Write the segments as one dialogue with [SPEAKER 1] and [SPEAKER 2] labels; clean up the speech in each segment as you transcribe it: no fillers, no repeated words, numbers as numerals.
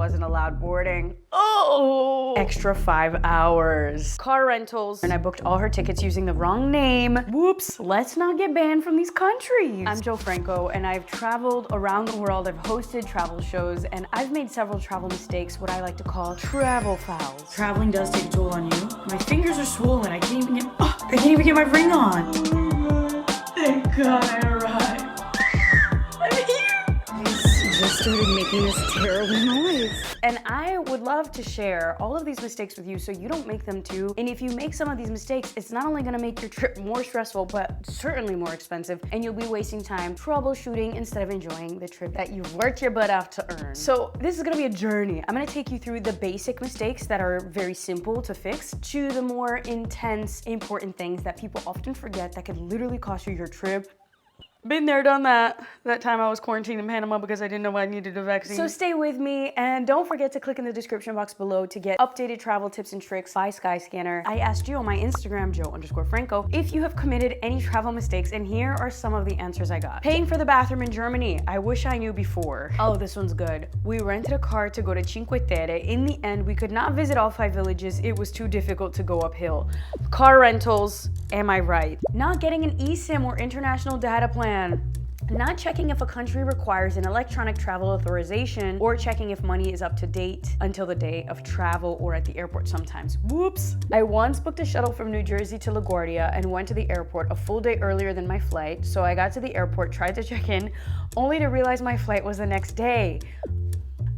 [SPEAKER 1] wasn't allowed boarding. Oh! Extra 5 hours. Car rentals. And I booked all her tickets using the wrong name. Whoops. Let's not get banned from these countries. I'm Joe Franco, and I've traveled around the world. I've hosted travel shows, and I've made several travel mistakes, what I like to call travel fouls.
[SPEAKER 2] Traveling does take a toll on you. My fingers are swollen. I can't even get my ring on. Thank God I arrived. I'm here.
[SPEAKER 1] I just started making this terrible noise. And I would love to share all of these mistakes with you so you don't make them too. And if you make some of these mistakes, it's not only gonna make your trip more stressful, but certainly more expensive, and you'll be wasting time troubleshooting instead of enjoying the trip that you've worked your butt off to earn. So this is gonna be a journey. I'm gonna take you through the basic mistakes that are very simple to fix to the more intense, important things that people often forget that could literally cost you your trip. Been there, done that. That time I was quarantined in Panama because I didn't know I needed a vaccine. So stay with me, and don't forget to click in the description box below to get updated travel tips and tricks by Skyscanner. I asked you on my Instagram, Joe_Franco, if you have committed any travel mistakes, and here are some of the answers I got. Paying for the bathroom in Germany. I wish I knew before. Oh, this one's good. We rented a car to go to Cinque Terre. In the end, we could not visit all 5 villages. It was too difficult to go uphill. Car rentals, am I right? Not getting an eSIM or international data plan. Not checking if a country requires an electronic travel authorization, or checking if money is up to date until the day of travel or at the airport sometimes. Whoops. I once booked a shuttle from New Jersey to LaGuardia and went to the airport a full day earlier than my flight. So I got to the airport, tried to check in, only to realize my flight was the next day.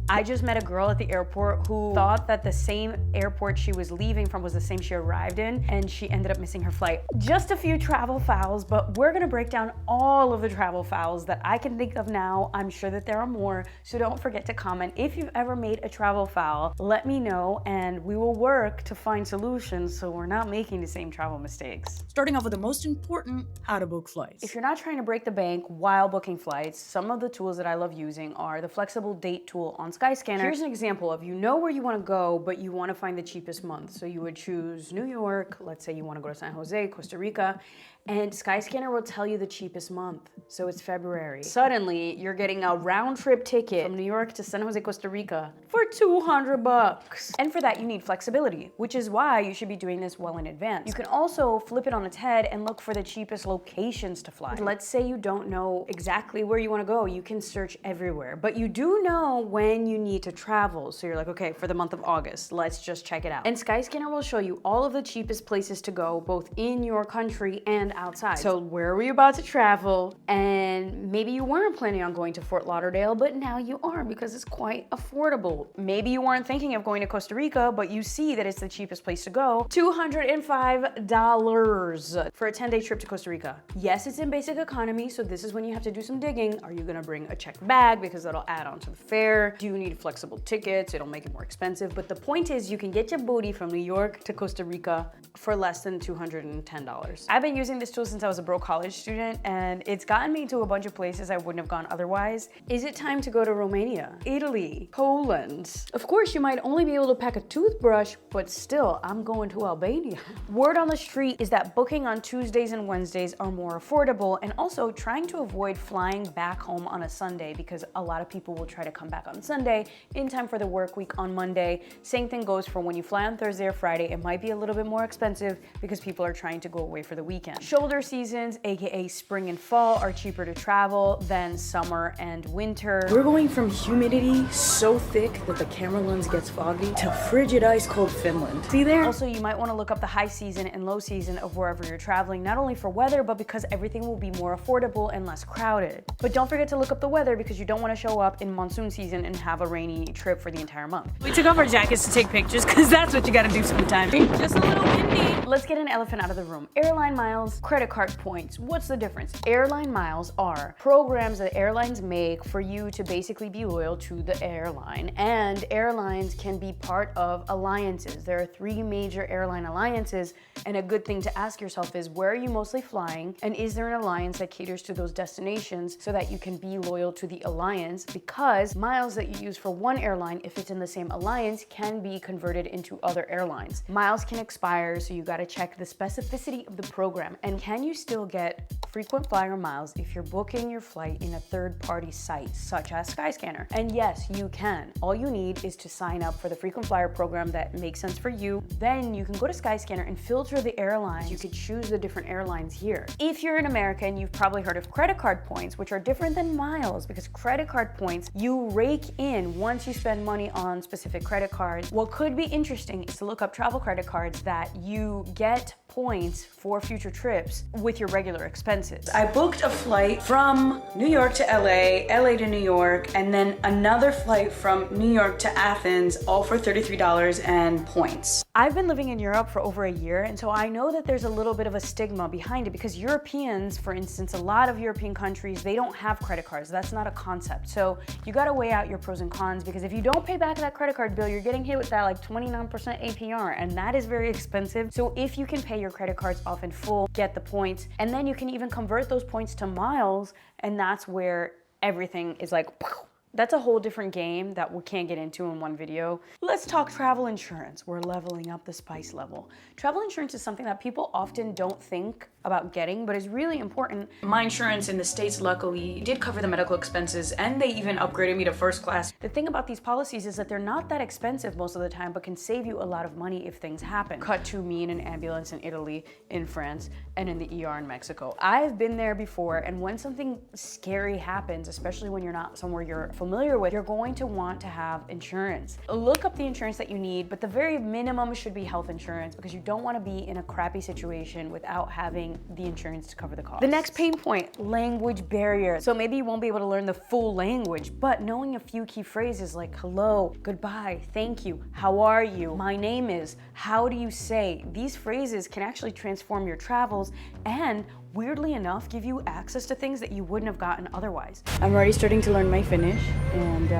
[SPEAKER 1] I just met a girl at the airport who thought that the same airport she was leaving from was the same she arrived in, and she ended up missing her flight. Just a few travel fouls, but we're gonna break down all of the travel fouls that I can think of now. I'm sure that there are more, so don't forget to comment if you've ever made a travel foul. Let me know, and we will work to find solutions so we're not making the same travel mistakes.
[SPEAKER 2] Starting off with the most important, how to book flights.
[SPEAKER 1] If you're not trying to break the bank while booking flights, some of the tools that I love using are the flexible date tool on Skyscanner. Here's an example of, you know where you want to go, but you want to find the cheapest month. So you would choose New York. Let's say you want to go to San Jose, Costa Rica, and Skyscanner will tell you the cheapest month. So it's February. Suddenly, you're getting a round trip ticket from New York to San Jose, Costa Rica for $200. And for that, you need flexibility, which is why you should be doing this well in advance. You can also flip it on its head and look for the cheapest locations to fly. Let's say you don't know exactly where you want to go. You can search everywhere, but you do know when you need to travel. So you're like, okay, for the month of August, let's just check it out. And Skyscanner will show you all of the cheapest places to go, both in your country and outside. So where were you about to travel? And maybe you weren't planning on going to Fort Lauderdale, but now you are because it's quite affordable. Maybe you weren't thinking of going to Costa Rica, but you see that it's the cheapest place to go. $205 for a 10-day trip to Costa Rica. Yes, it's in basic economy, so this is when you have to do some digging. Are you gonna bring a checked bag because that'll add on to the fare? Do you need flexible tickets? It'll make it more expensive. But the point is, you can get your booty from New York to Costa Rica for less than $210. I've been using this tool since I was a broke college student, and it's gotten me to a bunch of places I wouldn't have gone otherwise. Is it time to go to Romania, Italy, Poland? Of course, you might only be able to pack a toothbrush, but still, I'm going to Albania. Word on the street is that booking on Tuesdays and Wednesdays are more affordable, and also trying to avoid flying back home on a Sunday, because a lot of people will try to come back on Sunday in time for the work week on Monday. Same thing goes for when you fly on Thursday or Friday. It might be a little bit more expensive because people are trying to go away for the weekend. Shoulder seasons, aka spring and fall, are cheaper to travel than summer and winter.
[SPEAKER 2] We're going from humidity so thick that the camera lens gets foggy to frigid ice cold Finland. See there?
[SPEAKER 1] Also, you might want to look up the high season and low season of wherever you're traveling, not only for weather, but because everything will be more affordable and less crowded. But don't forget to look up the weather, because you don't want to show up in monsoon season and have a rainy trip for the entire month.
[SPEAKER 2] We took off our jackets to take pictures because that's what you gotta do sometimes. Just a little windy.
[SPEAKER 1] Let's get an elephant out of the room. Airline miles, credit card points. What's the difference? Airline miles are programs that airlines make for you to basically be loyal to the airline. And airlines can be part of alliances. There are 3 major airline alliances, and a good thing to ask yourself is, where are you mostly flying? And is there an alliance that caters to those destinations so that you can be loyal to the alliance? Because miles that you use for one airline, if it's in the same alliance, can be converted into other airlines. Miles can expire, so you gotta check the specificity of the program. And can you still get frequent flyer miles if you're booking your flight in a third-party site, such as Skyscanner. And yes, you can. All you need is to sign up for the frequent flyer program that makes sense for you. Then you can go to Skyscanner and filter the airlines. You could choose the different airlines here. If you're an American, you've probably heard of credit card points, which are different than miles, because credit card points you rake in once you spend money on specific credit cards. What could be interesting is to look up travel credit cards that you get points for future trips with your regular expenses. I booked a flight from New York to LA, LA to New York, and then another flight from New York to Athens, all for $33 and points. I've been living in Europe for over a year, and so I know that there's a little bit of a stigma behind it because Europeans, for instance, a lot of European countries, they don't have credit cards. That's not a concept. So you gotta weigh out your pros and cons, because if you don't pay back that credit card bill, you're getting hit with that like 29% APR, and that is very expensive. So if you can pay your credit cards off in full, get the points, and then you can even convert those points to miles, and that's where everything is like, that's a whole different game that we can't get into in one video. Let's talk travel insurance. We're leveling up the spice level. Travel insurance is something that people often don't think about getting, but is really important. My insurance in the States, luckily, did cover the medical expenses, and they even upgraded me to first class. The thing about these policies is that they're not that expensive most of the time, but can save you a lot of money if things happen. Cut to me in an ambulance in Italy, in France, and in the ER in Mexico. I've been there before, and when something scary happens, especially when you're not somewhere you're familiar with, you're going to want to have insurance. Look up the insurance that you need, but the very minimum should be health insurance, because you don't want to be in a crappy situation without having the insurance to cover the cost. The next pain point, language barrier. So maybe you won't be able to learn the full language, but knowing a few key phrases like hello, goodbye, thank you, how are you, my name is, how do you say, these phrases can actually transform your travels and, weirdly enough, give you access to things that you wouldn't have gotten otherwise. I'm already starting to learn my Finnish, and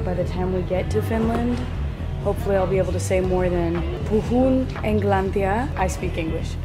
[SPEAKER 1] by the time we get to Finland, hopefully I'll be able to say more than puhun englantia. I speak English.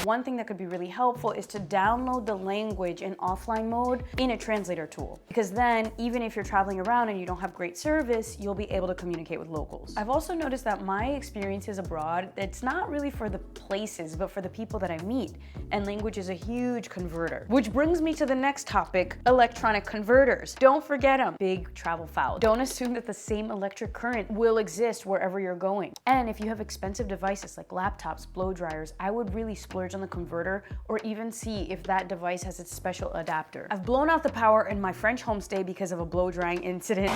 [SPEAKER 1] One thing that could be really helpful is to download the language in offline mode in a translator tool, because then even if you're traveling around and you don't have great service, you'll be able to communicate with locals. I've also noticed that my experiences abroad, it's not really for the places, but for the people that I meet, and language is a huge converter. Which brings me to the next topic, electronic converters. Don't forget them. Big travel foul. Don't assume that the same electric current will exist wherever you're going. And if you have expensive devices like laptops, blow dryers, I would really splurge on the converter, or even see if that device has its special adapter. I've blown out the power in my French homestay because of a blow drying incident.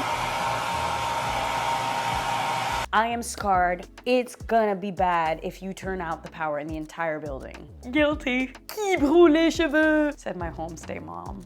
[SPEAKER 1] I am scarred. It's gonna be bad if you turn out the power in the entire building. Guilty. Qui brûle les cheveux, said my homestay mom.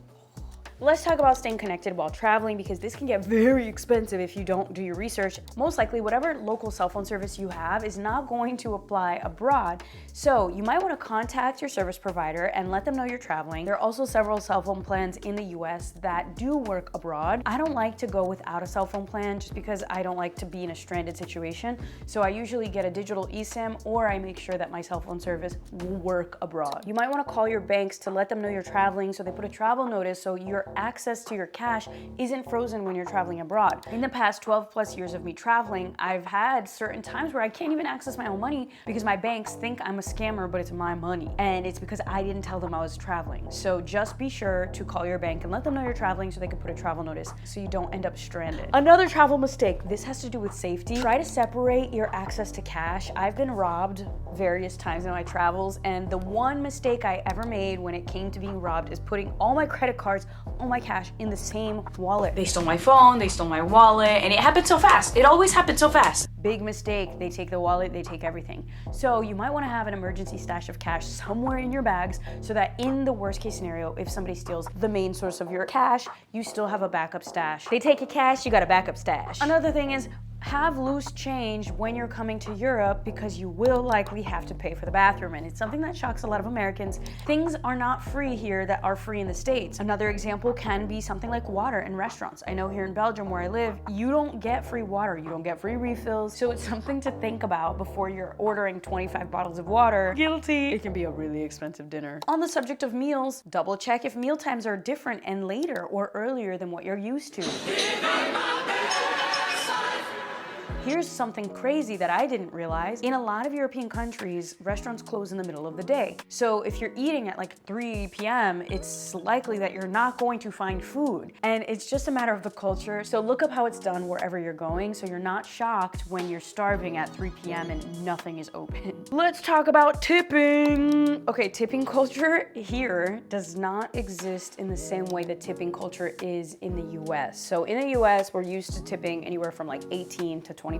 [SPEAKER 1] Let's talk about staying connected while traveling, because this can get very expensive if you don't do your research. Most likely, whatever local cell phone service you have is not going to apply abroad. So you might want to contact your service provider and let them know you're traveling. There are also several cell phone plans in the US that do work abroad. I don't like to go without a cell phone plan just because I don't like to be in a stranded situation. So I usually get a digital eSIM, or I make sure that my cell phone service will work abroad. You might want to call your banks to let them know you're traveling, so they put a travel notice so your access to your cash isn't frozen when you're traveling abroad. In the past 12 plus years of me traveling, I've had certain times where I can't even access my own money because my banks think I'm a scammer, but it's my money. And it's because I didn't tell them I was traveling. So just be sure to call your bank and let them know you're traveling so they can put a travel notice so you don't end up stranded. Another travel mistake, this has to do with safety. Try to separate your access to cash. I've been robbed various times in my travels, and the one mistake I ever made when it came to being robbed is putting all my credit cards, all my cash in the same wallet. They stole my phone, they stole my wallet, and it happened so fast. It always happened so fast. Big mistake. They take the wallet, they take everything. So you might want to have an emergency stash of cash somewhere in your bags so that in the worst case scenario, if somebody steals the main source of your cash, you still have a backup stash. They take your cash, you got a backup stash. Another thing is, have loose change when you're coming to Europe, because you will likely have to pay for the bathroom, and it's something that shocks a lot of Americans. Things are not free here that are free in the States. Another example can be something like water in restaurants. I know here in Belgium where I live, you don't get free water, you don't get free refills, so it's something to think about before you're ordering 25 bottles of water. Guilty. It can be a really expensive dinner. On the subject of meals, double check if meal times are different and later or earlier than what you're used to. Here's something crazy that I didn't realize. In a lot of European countries, restaurants close in the middle of the day. So if you're eating at like 3 p.m., it's likely that you're not going to find food. And it's just a matter of the culture. So look up how it's done wherever you're going so you're not shocked when you're starving at 3 p.m. and nothing is open. Let's talk about tipping. Okay, tipping culture here does not exist in the same way that tipping culture is in the US. So in the US, we're used to tipping anywhere from like 18 to 25%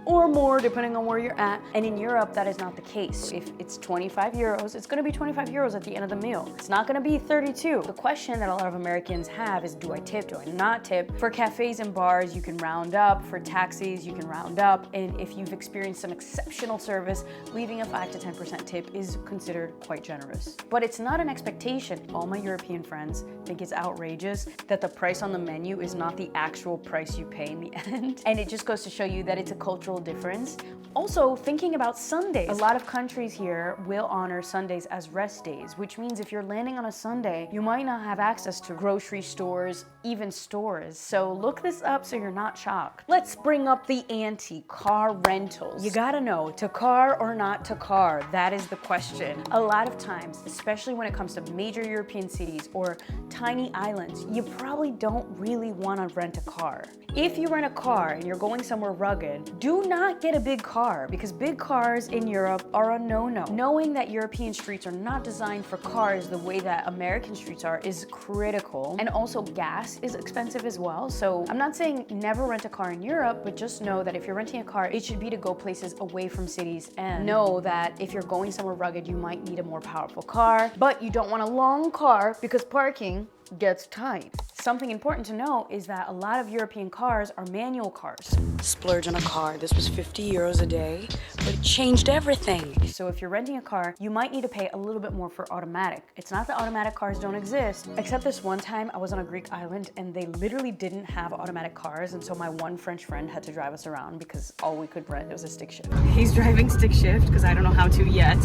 [SPEAKER 1] or more, depending on where you're at. And in Europe, that is not the case. If it's 25 euros, it's gonna be 25 euros at the end of the meal. It's not gonna be 32. The question that a lot of Americans have is, do I tip, do I not tip? For cafes and bars, you can round up. For taxis, you can round up. And if you've experienced some exceptional service, leaving a 5 to 10% tip is considered quite generous. But it's not an expectation. All my European friends think it's outrageous that the price on the menu is not the actual price you pay in the end. And it just goes to show you that it's a cultural difference. Also, thinking about Sundays. A lot of countries here will honor Sundays as rest days, which means if you're landing on a Sunday, you might not have access to grocery stores, even stores. So look this up so you're not shocked. Let's bring up the ante, car rentals. You gotta know, to car or not to car, that is the question. A lot of times, especially when it comes to major European cities or tiny islands, you probably don't really wanna rent a car. If you rent a car and you're going somewhere rugged, do not get a big car because big cars in Europe are a no-no. Knowing that European streets are not designed for cars the way that American streets are is critical. And also gas is expensive as well. So I'm not saying never rent a car in Europe, but just know that if you're renting a car, it should be to go places away from cities, and know that if you're going somewhere rugged, you might need a more powerful car, but you don't want a long car because parking gets tight. Something important to know is that a lot of European cars are manual cars. Splurge on a car. This was 50 euros a day, but it changed everything. So if you're renting a car, you might need to pay a little bit more for automatic. It's not that automatic cars don't exist, except this one time I was on a Greek island and they literally didn't have automatic cars, and so my one French friend had to drive us around because all we could rent was a stick shift. He's driving stick shift because I don't know how to yet.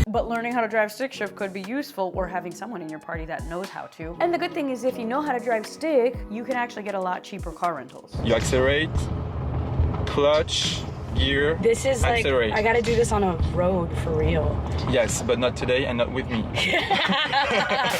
[SPEAKER 1] But learning how to drive stick shift could be useful, or having someone in your party that knows how to. And the good thing is if you know how to drive stick, you can actually get a lot cheaper car rentals.
[SPEAKER 3] You accelerate, clutch, gear,
[SPEAKER 1] This is
[SPEAKER 3] accelerate.
[SPEAKER 1] like, I gotta do this on a road for real.
[SPEAKER 3] Yes, but not today and not with me.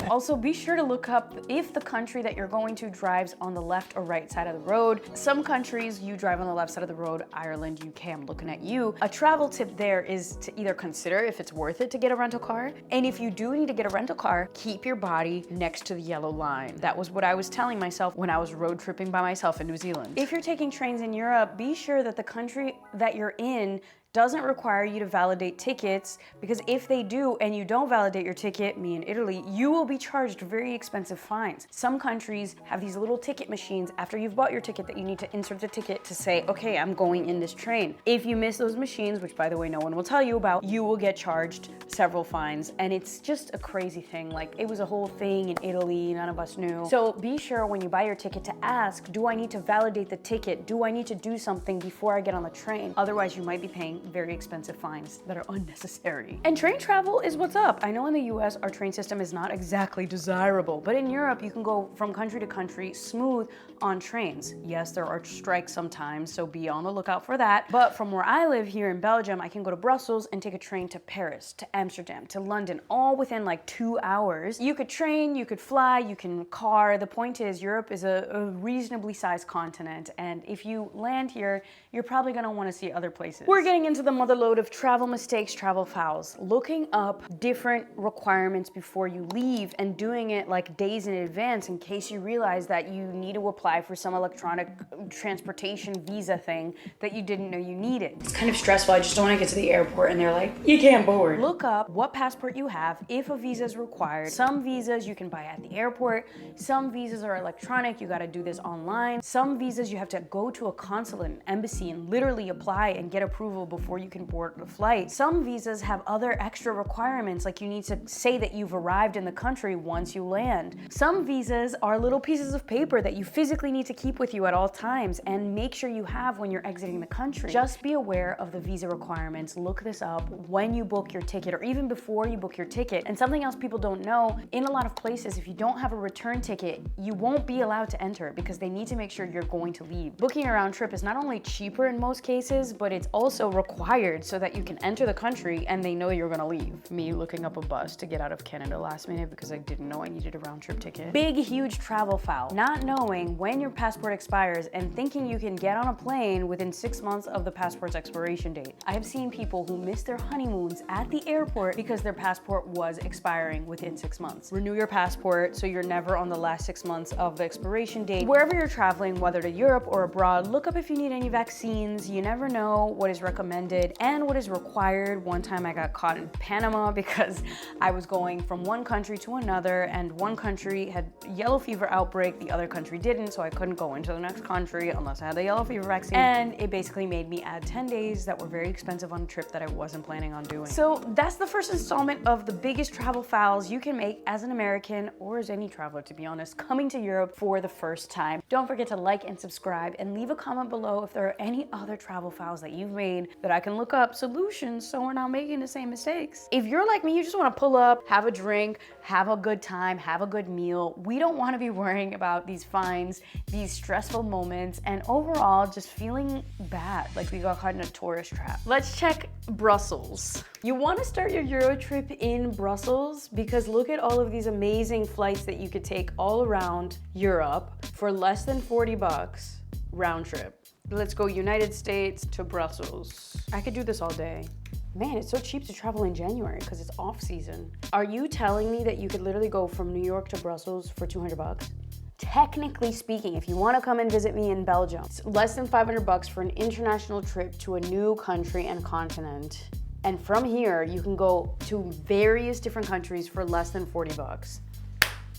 [SPEAKER 1] Also, be sure to look up if the country that you're going to drives on the left or right side of the road. Some countries you drive on the left side of the road. Ireland, UK, I'm looking at you. A travel tip there is to either consider if it's worth it to get a rental car, and if you do need to get a rental car, keep your body next to the yellow line. That was what I was telling myself when I was road tripping by myself in New Zealand. If you're taking trains in Europe, be sure that the country that you're in doesn't require you to validate tickets, because if they do and you don't validate your ticket, me in Italy, you will be charged very expensive fines. Some countries have these little ticket machines after you've bought your ticket that you need to insert the ticket to say, okay, I'm going in this train. If you miss those machines, which by the way no one will tell you about, you will get charged several fines, and it's just a crazy thing. Like, it was a whole thing in Italy, none of us knew. So be sure when you buy your ticket to ask, do I need to validate the ticket? Do I need to do something before I get on the train? Otherwise you might be paying very expensive fines that are unnecessary. And train travel is what's up. I know in the US our train system is not exactly desirable, but in Europe you can go from country to country smooth on trains. Yes, there are strikes sometimes, so be on the lookout for that. But from where I live here in Belgium, I can go to Brussels and take a train to Paris, to Amsterdam, to London, all within like 2 hours. You could train, you could fly, you can car. The point is, Europe is a reasonably sized continent, and if you land here, you're probably gonna wanna see other places. We're getting into the mother load of travel mistakes, travel fouls. Looking up different requirements before you leave and doing it like days in advance in case you realize that you need to apply for some electronic transportation visa thing that you didn't know you needed. It's kind of stressful. I just don't want to get to the airport and they're like, you can't board. Look up what passport you have, if a visa is required. Some visas you can buy at the airport. Some visas are electronic. You got to do this online. Some visas you have to go to a consulate, an embassy, and literally apply and get approval before you can board the flight. Some visas have other extra requirements, like you need to say that you've arrived in the country once you land. Some visas are little pieces of paper that you physically basically need to keep with you at all times and make sure you have when you're exiting the country. Just be aware of the visa requirements. Look this up when you book your ticket or even before you book your ticket. And something else people don't know, in a lot of places, if you don't have a return ticket, you won't be allowed to enter because they need to make sure you're going to leave. Booking a round trip is not only cheaper in most cases, but it's also required so that you can enter the country and they know you're gonna leave. Me looking up a bus to get out of Canada last minute because I didn't know I needed a round trip ticket. Big, huge travel foul. Not knowing when your passport expires and thinking you can get on a plane within 6 months of the passport's expiration date. I have seen people who miss their honeymoons at the airport because their passport was expiring within 6 months. Renew your passport so you're never on the last 6 months of the expiration date. Wherever you're traveling, whether to Europe or abroad, look up if you need any vaccines. You never know what is recommended and what is required. One time I got caught in Panama because I was going from one country to another and one country had yellow fever outbreak, the other country didn't, so I couldn't go into the next country unless I had the yellow fever vaccine. And it basically made me add 10 days that were very expensive on a trip that I wasn't planning on doing. So that's the first installment of the biggest travel fouls you can make as an American, or as any traveler to be honest, coming to Europe for the first time. Don't forget to like and subscribe and leave a comment below if there are any other travel fouls that you've made that I can look up solutions so we're not making the same mistakes. If you're like me, you just want to pull up, have a drink, have a good time, have a good meal. We don't want to be worrying about these fines, these stressful moments, and overall just feeling bad, like we got caught in a tourist trap. Let's check Brussels. You want to start your Euro trip in Brussels because look at all of these amazing flights that you could take all around Europe for less than 40 bucks round trip. Let's go United States to Brussels. I could do this all day. Man, it's so cheap to travel in January because it's off season. Are you telling me that you could literally go from New York to Brussels for 200 bucks? Technically speaking, if you want to come and visit me in Belgium, it's less than 500 bucks for an international trip to a new country and continent. And from here, you can go to various different countries for less than 40 bucks.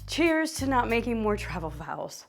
[SPEAKER 1] Cheers to not making more travel fouls.